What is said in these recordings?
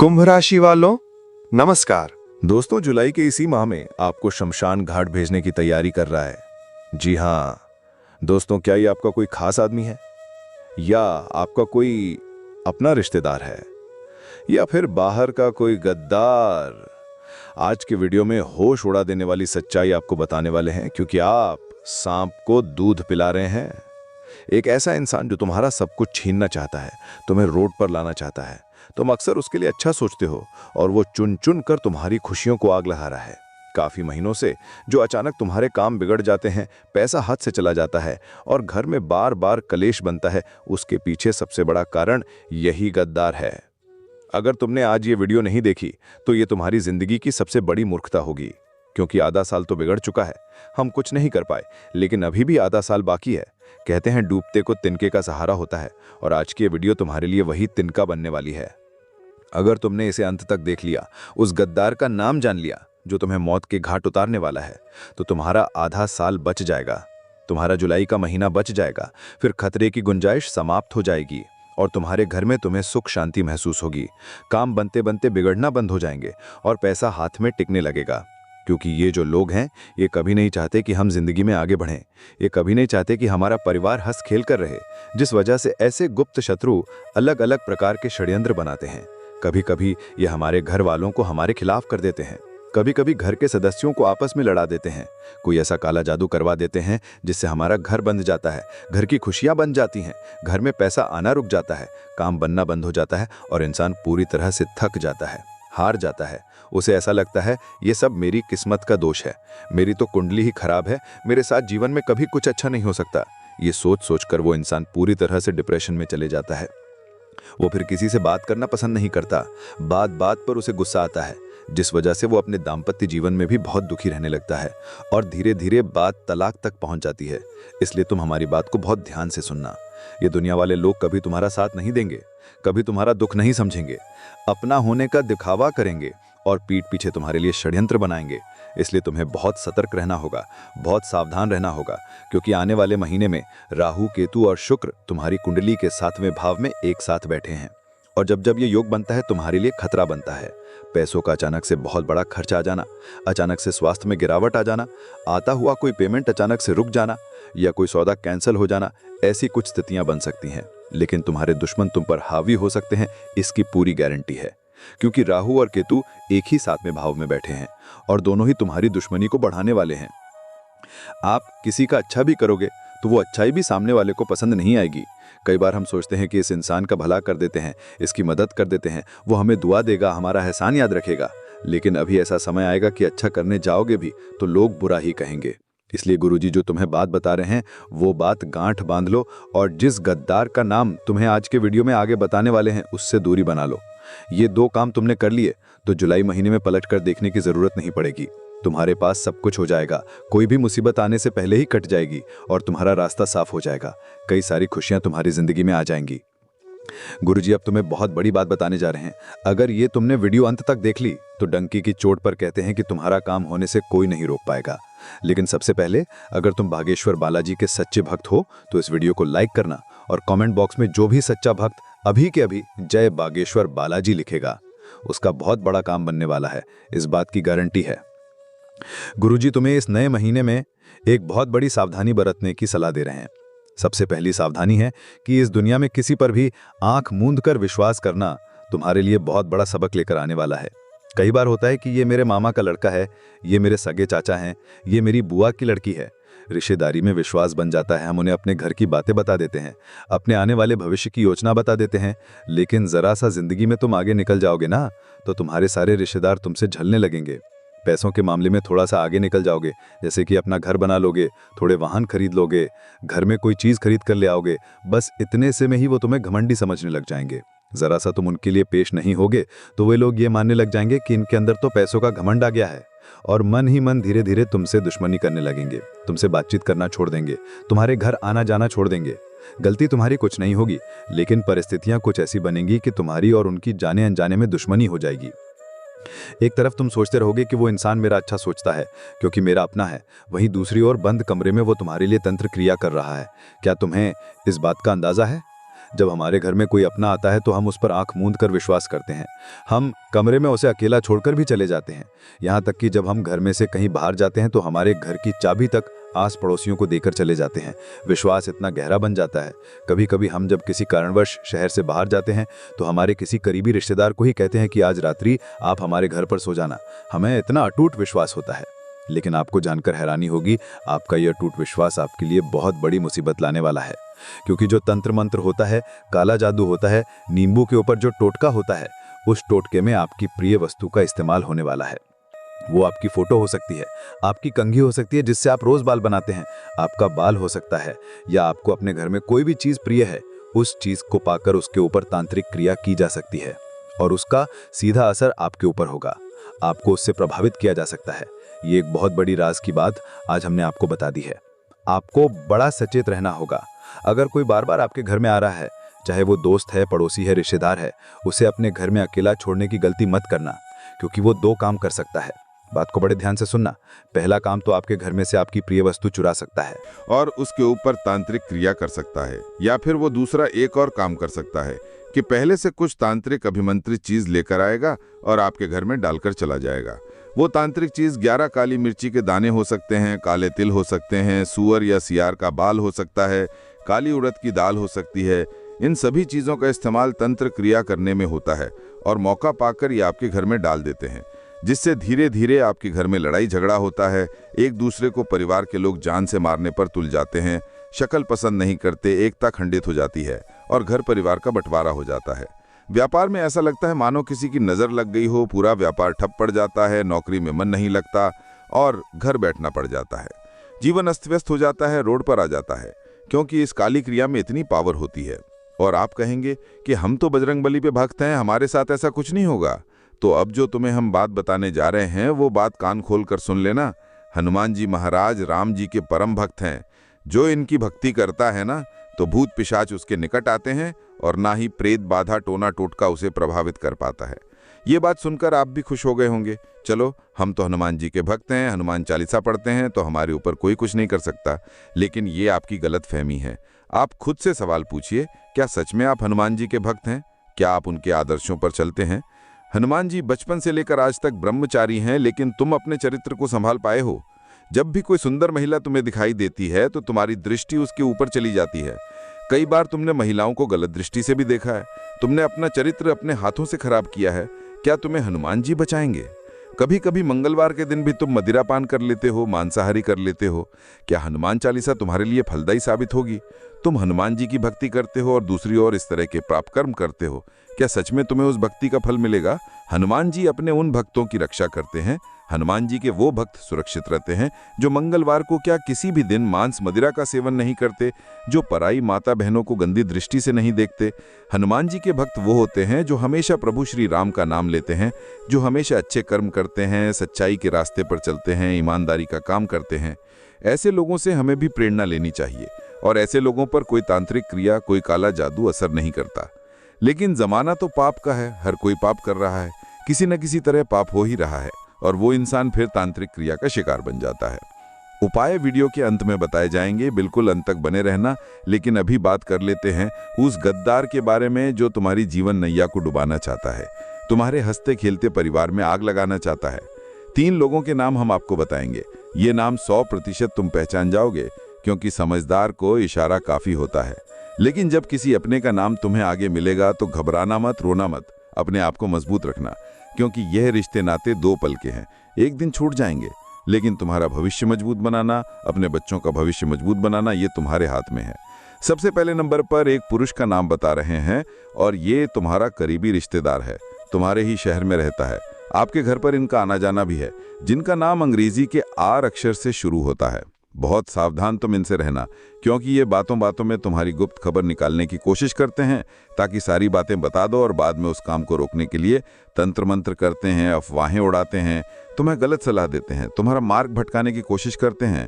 कुंभ राशि वालों, नमस्कार। दोस्तों, जुलाई के इसी माह में आपको शमशान घाट भेजने की तैयारी कर रहा है। जी हाँ दोस्तों, क्या ये आपका कोई खास आदमी है या आपका कोई अपना रिश्तेदार है या फिर बाहर का कोई गद्दार? आज के वीडियो में होश उड़ा देने वाली सच्चाई आपको बताने वाले हैं, क्योंकि आप सांप को दूध पिला रहे हैं। एक ऐसा इंसान जो तुम्हारा सब कुछ छीनना चाहता है, तुम्हें रोड पर लाना चाहता है। तुम अक्सर उसके लिए अच्छा सोचते हो और वो चुन चुन कर तुम्हारी खुशियों को आग लगा रहा है। काफी महीनों से जो अचानक तुम्हारे काम बिगड़ जाते हैं, पैसा हाथ से चला जाता है और घर में बार बार कलेश बनता है, उसके पीछे सबसे बड़ा कारण यही गद्दार है। अगर तुमने आज ये वीडियो नहीं देखी तो ये तुम्हारी जिंदगी की सबसे बड़ी मूर्खता होगी, क्योंकि आधा साल तो बिगड़ चुका है। हम कुछ नहीं कर पाए, लेकिन अभी भी आधा साल बाकी है। कहते हैं डूबते को तिनके का सहारा होता है, और आज की ये वीडियो तुम्हारे लिए वही तिनका बनने वाली है। अगर तुमने इसे अंत तक देख लिया, उस गद्दार का नाम जान लिया जो तुम्हें मौत के घाट उतारने वाला है, तो तुम्हारा आधा साल बच जाएगा, तुम्हारा जुलाई का महीना बच जाएगा। फिर खतरे की गुंजाइश समाप्त हो जाएगी और तुम्हारे घर में तुम्हें सुख शांति महसूस होगी। काम बनते बनते बिगड़ना बंद हो जाएंगे और पैसा हाथ में टिकने लगेगा। क्योंकि ये जो लोग हैं, ये कभी नहीं चाहते कि हम जिंदगी में आगे बढ़ें। ये कभी नहीं चाहते कि हमारा परिवार हंस खेल कर रहे, जिस वजह से ऐसे गुप्त शत्रु अलग अलग प्रकार के षड्यंत्र बनाते हैं। कभी कभी ये हमारे घर वालों को हमारे खिलाफ कर देते हैं, कभी कभी घर के सदस्यों को आपस में लड़ा देते हैं। कोई ऐसा काला जादू करवा देते हैं जिससे हमारा घर बंद जाता है, घर की खुशियां बन जाती हैं, घर में पैसा आना रुक जाता है, काम बनना बंद हो जाता है और इंसान पूरी तरह से थक जाता है, हार जाता है। उसे ऐसा लगता है ये सब मेरी किस्मत का दोष है, मेरी तो कुंडली ही खराब है, मेरे साथ जीवन में कभी कुछ अच्छा नहीं हो सकता। ये सोच सोचकर वो इंसान पूरी तरह से डिप्रेशन में चले जाता है। वो फिर किसी से बात करना पसंद नहीं करता, बात बात पर उसे गुस्सा आता है, जिस वजह से वो अपने दाम्पत्य जीवन में भी बहुत दुखी रहने लगता है और धीरे धीरे बात तलाक तक पहुंच जाती है। इसलिए तुम हमारी बात को बहुत ध्यान से सुनना। ये दुनिया वाले लोग कभी तुम्हारा साथ नहीं देंगे, कभी तुम्हारा दुख नहीं समझेंगे, अपना होने का दिखावा करेंगे और पीठ पीछे तुम्हारे लिए षड्यंत्र बनाएंगे। इसलिए तुम्हें बहुत सतर्क रहना होगा, बहुत सावधान रहना होगा, क्योंकि आने वाले महीने में राहु, केतु और शुक्र तुम्हारी कुंडली के 7वें भाव में एक साथ बैठे हैं। और जब जब ये योग बनता है, तुम्हारे लिए खतरा बनता है। पैसों का अचानक से बहुत बड़ा खर्च आ जाना, अचानक से स्वास्थ्य में गिरावट आ जाना, आता हुआ कोई पेमेंट अचानक से रुक जाना या कोई सौदा कैंसिल हो जाना, ऐसी कुछ स्थितियां बन सकती हैं। लेकिन तुम्हारे दुश्मन तुम पर हावी हो सकते हैं, इसकी पूरी गारंटी है, क्योंकि राहु और केतु एक ही 7वें भाव में बैठे हैं और दोनों ही तुम्हारी दुश्मनी को बढ़ाने वाले हैं। आप किसी का अच्छा भी करोगे तो वो अच्छाई भी सामने वाले को पसंद नहीं आएगी। कई बार हम सोचते हैं कि इस इंसान का भला कर देते हैं, इसकी मदद कर देते हैं, वो हमें दुआ देगा, हमारा एहसान याद रखेगा। लेकिन अभी ऐसा समय आएगा कि अच्छा करने जाओगे भी तो लोग बुरा ही कहेंगे। इसलिए गुरुजी जो तुम्हें बात बता रहे हैं, वो बात गांठ बांध लो और जिस गद्दार का नाम तुम्हें आज के वीडियो में आगे बताने वाले हैं, उससे दूरी बना लो। ये 2 काम तुमने कर लिए तो जुलाई महीने में पलट कर देखने की जरूरत नहीं पड़ेगी। तुम्हारे पास सब कुछ हो जाएगा, कोई भी मुसीबत आने से पहले ही कट जाएगी और तुम्हारा रास्ता साफ हो जाएगा। कई सारी खुशियां तुम्हारी जिंदगी में आ जाएंगी। गुरुजी अब तुम्हें बहुत बड़ी बात बताने जा रहे हैं। अगर ये तुमने वीडियो अंत तक देख ली तो डंकी की चोट पर कहते हैं कि तुम्हारा काम होने से कोई नहीं रोक पाएगा। लेकिन सबसे पहले, अगर तुम बागेश्वर बालाजी के सच्चे भक्त हो तो इस वीडियो को लाइक करना और कमेंट बॉक्स में जो भी सच्चा भक्त अभी के अभी जय बागेश्वर बालाजी लिखेगा, उसका बहुत बड़ा काम बनने वाला है, इस बात की गारंटी है। गुरुजी तुम्हें इस नए महीने में एक बहुत बड़ी सावधानी बरतने की सलाह दे रहे हैं। सबसे पहली सावधानी है कि इस दुनिया में किसी पर भी आंख मूंद कर विश्वास करना तुम्हारे लिए बहुत बड़ा सबक लेकर आने वाला है। कई बार होता है कि ये मेरे मामा का लड़का है, ये मेरे सगे चाचा हैं, ये मेरी बुआ की लड़की है। रिश्तेदारी में विश्वास बन जाता है, हम उन्हें अपने घर की बातें बता देते हैं, अपने आने वाले भविष्य की योजना बता देते हैं। लेकिन जरा सा जिंदगी में तुम आगे निकल जाओगे ना, तो तुम्हारे सारे रिश्तेदार तुमसे झलने लगेंगे। पैसों के मामले में थोड़ा सा आगे निकल जाओगे, जैसे कि अपना घर बना लोगे, थोड़े वाहन खरीद लोगे, घर में कोई चीज खरीद कर ले आओगे, बस इतने से में ही वो तुम्हें घमंडी समझने लग जाएंगे। जरा सा तुम उनके लिए पेश नहीं होगे तो वे लोग ये मानने लग जाएंगे कि इनके अंदर तो पैसों का घमंड आ गया है और मन ही मन धीरे धीरे तुमसे दुश्मनी करने लगेंगे, तुमसे बातचीत करना छोड़ देंगे, तुम्हारे घर आना जाना छोड़ देंगे। गलती तुम्हारी कुछ नहीं होगी, लेकिन परिस्थितियां कुछ ऐसी बनेंगी कि तुम्हारी और उनकी जाने अनजाने में दुश्मनी हो जाएगी। एक तरफ तुम सोचते रहोगे कि वो इंसान मेरा अच्छा सोचता है क्योंकि मेरा अपना है, वहीं दूसरी ओर बंद कमरे में वो तुम्हारे लिए तंत्र क्रिया कर रहा है। क्या तुम्हें इस बात का अंदाजा है? जब हमारे घर में कोई अपना आता है तो हम उस पर आंख मूंद कर विश्वास करते हैं। हम कमरे में उसे अकेला छोड़कर भी चले जाते हैं। यहाँ तक कि जब हम घर में से कहीं बाहर जाते हैं तो हमारे घर की चाबी तक आस पड़ोसियों को देकर चले जाते हैं। विश्वास इतना गहरा बन जाता है। कभी कभी हम जब किसी कारणवश शहर से बाहर जाते हैं तो हमारे किसी करीबी रिश्तेदार को ही कहते हैं कि आज रात्रि आप हमारे घर पर सो जाना। हमें इतना अटूट विश्वास होता है। लेकिन आपको जानकर हैरानी होगी, आपका यह अटूट विश्वास आपके लिए बहुत बड़ी मुसीबत लाने वाला है। क्योंकि जो तंत्र मंत्र होता है, काला जादू होता है, नींबू के ऊपर जो टोटका होता है, उस टोटके में आपकी प्रिय वस्तु का इस्तेमाल होने वाला है। वो आपकी फोटो हो सकती है, आपकी कंघी हो सकती है जिससे आप रोज बाल बनाते हैं, आपका बाल हो सकता है, या आपको अपने घर में कोई भी चीज प्रिय है, उस चीज को पाकर उसके ऊपर तांत्रिक क्रिया की जा सकती है और उसका सीधा असर आपके ऊपर होगा। आपको उससे प्रभावित किया जा सकता है। ये एक बहुत बड़ी राज की बात आज हमने आपको बता दी है। आपको बड़ा सचेत रहना होगा। अगर कोई बार बार आपके घर में आ रहा है, चाहे वो दोस्त है, पड़ोसी है, रिश्तेदार है, उसे अपने घर में अकेला छोड़ने की गलती मत करना, क्योंकि वो दो काम कर सकता है। बात को बड़े ध्यान से सुनना। पहला काम तो आपके घर में से आपकी प्रिय वस्तु चुरा सकता है और उसके ऊपर तांत्रिक क्रिया कर सकता है, या फिर वो दूसरा एक और काम कर सकता है कि पहले से कुछ तांत्रिक अभिमंत्रित चीज लेकर आएगा और आपके घर में डालकर चला जाएगा। वो तांत्रिक चीज 11 काली मिर्ची के दाने हो सकते हैं, काले तिल हो सकते हैं, सुअर या सियार का बाल हो सकता है, काली उड़द की दाल हो सकती है। इन सभी चीजों का इस्तेमाल तंत्र क्रिया करने में होता है और मौका पाकर ये आपके घर में डाल देते हैं, जिससे धीरे धीरे आपके घर में लड़ाई झगड़ा होता है। एक दूसरे को परिवार के लोग जान से मारने पर तुल जाते हैं, शक्ल पसंद नहीं करते, एकता खंडित हो जाती है और घर परिवार का बंटवारा हो जाता है। व्यापार में ऐसा लगता है मानो किसी की नजर लग गई हो, पूरा व्यापार ठप पड़ जाता है, नौकरी में मन नहीं लगता और घर बैठना पड़ जाता है। जीवन अस्त व्यस्त हो जाता है, रोड पर आ जाता है, क्योंकि इस काली क्रिया में इतनी पावर होती है। और आप कहेंगे कि हम तो बजरंगबली पे भक्त हैं, हमारे साथ ऐसा कुछ नहीं होगा। तो अब जो तुम्हें हम बात बताने जा रहे हैं वो बात कान खोल कर सुन लेना। हनुमान जी महाराज राम जी के परम भक्त हैं। जो इनकी भक्ति करता है ना, तो भूत पिशाच उसके निकट आते हैं और ना ही प्रेत बाधा टोना टोटका उसे प्रभावित कर पाता है। ये बात सुनकर आप भी खुश हो गए होंगे। चलो, हम तो हनुमान जी के भक्त हैं, हनुमान चालीसा पढ़ते हैं, तो हमारे ऊपर कोई कुछ नहीं कर सकता। लेकिन ये आपकी गलतफहमी है। आप खुद से सवाल पूछिए, क्या सच में आप हनुमान जी के भक्त हैं? क्या आप उनके आदर्शों पर चलते हैं? हनुमान जी बचपन से लेकर आज तक ब्रह्मचारी हैं, लेकिन तुम अपने चरित्र को संभाल पाए हो? जब भी कोई सुंदर महिला तुम्हें दिखाई देती है तो तुम्हारी दृष्टि उसके ऊपर चली जाती है। कई बार तुमने महिलाओं को गलत दृष्टि से भी देखा है। तुमने अपना चरित्र अपने हाथों से खराब किया है। क्या तुम्हें हनुमान जी बचाएंगे? कभी कभी मंगलवार के दिन भी तुम मदिरापान कर लेते हो, मांसाहारी कर लेते हो। क्या हनुमान चालीसा तुम्हारे लिए फलदायी साबित होगी? तुम हनुमान जी की भक्ति करते हो और दूसरी ओर इस तरह के पाप कर्म करते हो। क्या सच में तुम्हें उस भक्ति का फल मिलेगा? हनुमान जी अपने उन भक्तों की रक्षा करते हैं। हनुमान जी के वो भक्त सुरक्षित रहते हैं जो मंगलवार को क्या किसी भी दिन मांस मदिरा का सेवन नहीं करते, जो पराई माता बहनों को गंदी दृष्टि से नहीं देखते। हनुमान जी के भक्त वो होते हैं जो हमेशा प्रभु श्री राम का नाम लेते हैं, जो हमेशा अच्छे कर्म करते हैं, सच्चाई के रास्ते पर चलते हैं, ईमानदारी का काम करते हैं। ऐसे लोगों से हमें भी प्रेरणा लेनी चाहिए और ऐसे लोगों पर कोई तांत्रिक क्रिया, कोई काला जादू असर नहीं करता। लेकिन जमाना तो पाप का है, हर कोई पाप कर रहा है, किसी न किसी तरह पाप हो ही रहा है और वो इंसान फिर तांत्रिक क्रिया का शिकार बन जाता है। उपाय वीडियो के अंत में बताए जाएंगे, बिल्कुल अंत तक बने रहना। लेकिन अभी बात कर लेते हैं उस गद्दार के बारे में जो तुम्हारी जीवन नैया को डुबाना चाहता है, तुम्हारे हंसते खेलते परिवार में आग लगाना चाहता है। 3 लोगों के नाम हम आपको बताएंगे। ये नाम 100% तुम पहचान जाओगे, क्योंकि समझदार को इशारा काफी होता है। लेकिन जब किसी अपने का नाम तुम्हें आगे मिलेगा तो घबराना मत, रोना मत, अपने आप को मजबूत रखना, क्योंकि यह रिश्ते नाते 2 पल के हैं, एक दिन छूट जाएंगे। लेकिन तुम्हारा भविष्य मजबूत बनाना, अपने बच्चों का भविष्य मजबूत बनाना, ये तुम्हारे हाथ में है। सबसे पहले नंबर पर एक पुरुष का नाम बता रहे हैं और ये तुम्हारा करीबी रिश्तेदार है, तुम्हारे ही शहर में रहता है, आपके घर पर इनका आना जाना भी है, जिनका नाम अंग्रेजी के आर अक्षर से शुरू होता है। बहुत सावधान तुम इनसे रहना, क्योंकि ये बातों बातों में तुम्हारी गुप्त खबर निकालने की कोशिश करते हैं ताकि सारी बातें बता दो और बाद में उस काम को रोकने के लिए तंत्र मंत्र करते हैं, अफवाहें उड़ाते हैं, तुम्हें गलत सलाह देते हैं, तुम्हारा मार्ग भटकाने की कोशिश करते हैं।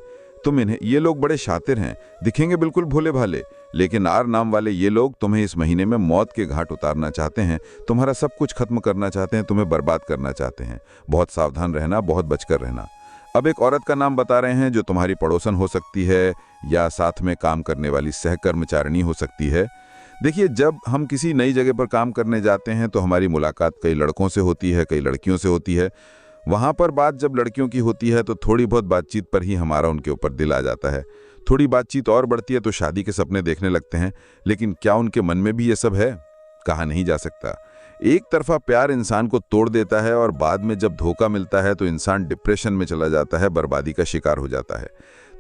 ये लोग बड़े शातिर हैं, दिखेंगे बिल्कुल भोले भाले, लेकिन आर नाम वाले ये लोग तुम्हें इस महीने में मौत के घाट उतारना चाहते हैं, तुम्हारा सब कुछ खत्म करना चाहते हैं, तुम्हें बर्बाद करना चाहते हैं। बहुत सावधान रहना, बहुत बचकर रहना। अब एक औरत का नाम बता रहे हैं जो तुम्हारी पड़ोसन हो सकती है या साथ में काम करने वाली सहकर्मचारिणी हो सकती है। देखिए, जब हम किसी नई जगह पर काम करने जाते हैं तो हमारी मुलाकात कई लड़कों से होती है, कई लड़कियों से होती है। वहाँ पर बात जब लड़कियों की होती है तो थोड़ी बहुत बातचीत पर ही हमारा उनके ऊपर दिल आ जाता है। थोड़ी बातचीत और बढ़ती है तो शादी के सपने देखने लगते हैं। लेकिन क्या उनके मन में भी ये सब है? कहा नहीं जा सकता। एक तरफा प्यार इंसान को तोड़ देता है और बाद में जब धोखा मिलता है तो इंसान डिप्रेशन में चला जाता है, बर्बादी का शिकार हो जाता है।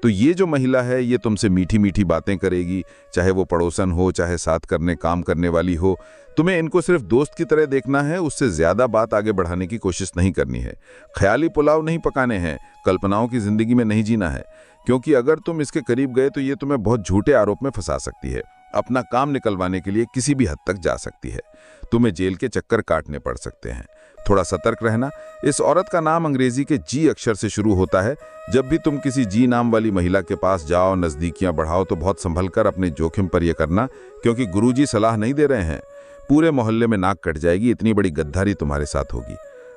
तो ये जो महिला है ये तुमसे मीठी मीठी बातें करेगी, चाहे वो पड़ोसन हो, चाहे साथ काम करने वाली हो। तुम्हें इनको सिर्फ दोस्त की तरह देखना है, उससे ज्यादा बात आगे बढ़ाने की कोशिश नहीं करनी है। ख्याली पुलाव नहीं पकाने हैं, कल्पनाओं की जिंदगी में नहीं जीना है, क्योंकि अगर तुम इसके करीब गए तो ये तुम्हें बहुत झूठे आरोप में फंसा सकती है, अपना काम निकलवाने के लिए किसी भी हद तक जा सकती है, तुम्हें जेल के चक्कर काटने पड़ सकते हैं। थोड़ा सतर्क रहना। इस औरत का नाम अंग्रेजी के जी अक्षर से शुरू होता है। जब भी तुम किसी जी नाम वाली महिला के पास जाओ, नजदीकियां बढ़ाओ तो बहुत संभल कर अपने जोखिम पर यह करना, क्योंकि गुरुजी सलाह नहीं दे रहे हैं। पूरे मोहल्ले में नाक कट जाएगी, इतनी बड़ी गद्दारी तुम्हारे साथ होगी।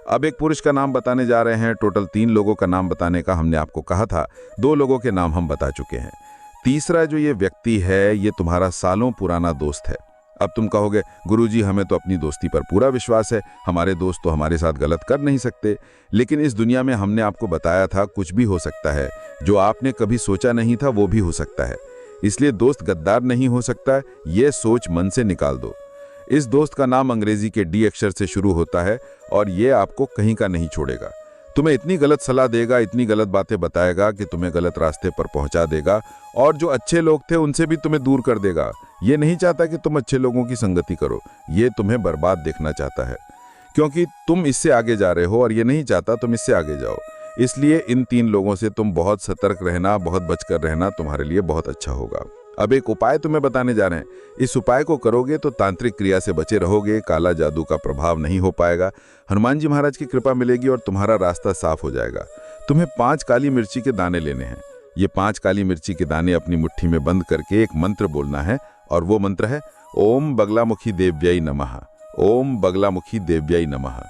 अब एक पुरुष का नाम बताने जा रहे हैं। टोटल 3 लोगों का नाम बताने का हमने आपको कहा था, 2 लोगों के नाम हम बता चुके हैं। तीसरा जो ये व्यक्ति है ये तुम्हारा सालों पुराना दोस्त है। अब तुम कहोगे, गुरुजी हमें तो अपनी दोस्ती पर पूरा विश्वास है, हमारे दोस्त तो हमारे साथ गलत कर नहीं सकते। लेकिन इस दुनिया में हमने आपको बताया था कुछ भी हो सकता है, जो आपने कभी सोचा नहीं था वो भी हो सकता है। इसलिए दोस्त गद्दार नहीं हो सकता, ये सोच मन से निकाल दो। इस दोस्त का नाम अंग्रेजी के डी अक्षर से शुरू होता है और ये आपको कहीं का नहीं छोड़ेगा। तुम्हें इतनी गलत सलाह देगा, इतनी गलत बातें बताएगा कि तुम्हें गलत रास्ते पर पहुंचा देगा, और जो अच्छे लोग थे उनसे भी तुम्हें दूर कर देगा। ये नहीं चाहता कि तुम अच्छे लोगों की संगति करो, ये तुम्हें बर्बाद देखना चाहता है, क्योंकि तुम इससे आगे जा रहे हो और ये नहीं चाहता तुम इससे आगे जाओ। इसलिए इन 3 लोगों से तुम बहुत सतर्क रहना, बहुत बचकर रहना, तुम्हारे लिए बहुत अच्छा होगा। अब एक उपाय तुम्हें बताने जा रहे हैं। इस उपाय को करोगे तो तांत्रिक क्रिया से बचे रहोगे, काला जादू का प्रभाव नहीं हो पाएगा, हनुमान जी महाराज की कृपा मिलेगी और तुम्हारा रास्ता साफ हो जाएगा। तुम्हें 5 काली मिर्ची के दाने लेने हैं। ये 5 काली मिर्ची के दाने अपनी मुट्ठी में बंद करके एक मंत्र बोलना है, और वो मंत्र है ओम बगलामुखी देव्याई नमः। ओम बगलामुखी देव्याई नमः।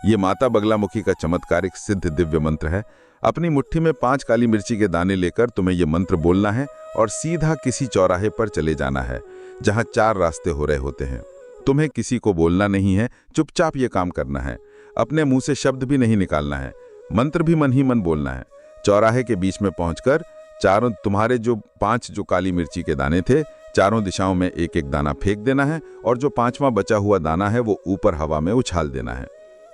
ये माता बगलामुखी का चमत्कारिक सिद्ध दिव्य मंत्र है। अपनी मुट्ठी में 5 काली मिर्ची के दाने लेकर तुम्हें ये मंत्र बोलना है और सीधा किसी चौराहे पर चले जाना है जहां 4 रास्ते हो रहे होते हैं। तुम्हें किसी को बोलना नहीं है, चुपचाप ये काम करना है। अपने मुंह से शब्द भी नहीं निकालना है, मंत्र भी मन ही मन बोलना है। चौराहे के बीच में पहुंचकर चारों तुम्हारे जो 5 जो काली मिर्ची के दाने थे, चारों दिशाओं में एक एक दाना फेंक देना है, और जो 5वां बचा हुआ दाना है वो ऊपर हवा में उछाल देना है।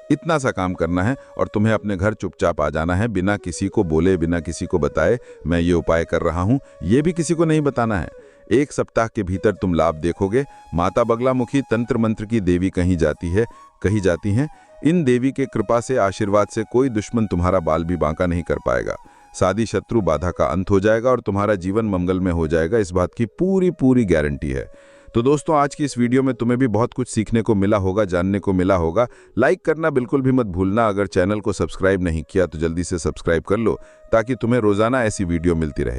इतना सा काम करना है और तुम्हें अपने घर चुपचाप आ जाना है, बिना किसी को बोले, बिना किसी को बताए मैं ये उपाय कर रहा हूँ, ये भी किसी को नहीं बताना है। 1 सप्ताह के भीतर तुम लाभ देखोगे। माता बगलामुखी तंत्र मंत्र की देवी कही जाती हैं। इन देवी के कृपा से, आशीर्वाद से कोई दुश्मन तुम्हारा बाल भी बांका नहीं कर पाएगा। सादी शत्रु बाधा का अंत हो जाएगा और तुम्हारा जीवन मंगल में हो जाएगा, इस बात की पूरी गारंटी है। तो दोस्तों, आज की इस वीडियो में तुम्हें भी बहुत कुछ सीखने को मिला होगा, जानने को मिला होगा। लाइक करना बिल्कुल भी मत भूलना। अगर चैनल को सब्सक्राइब नहीं किया तो जल्दी से सब्सक्राइब कर लो, ताकि तुम्हें रोजाना ऐसी वीडियो मिलती रहे।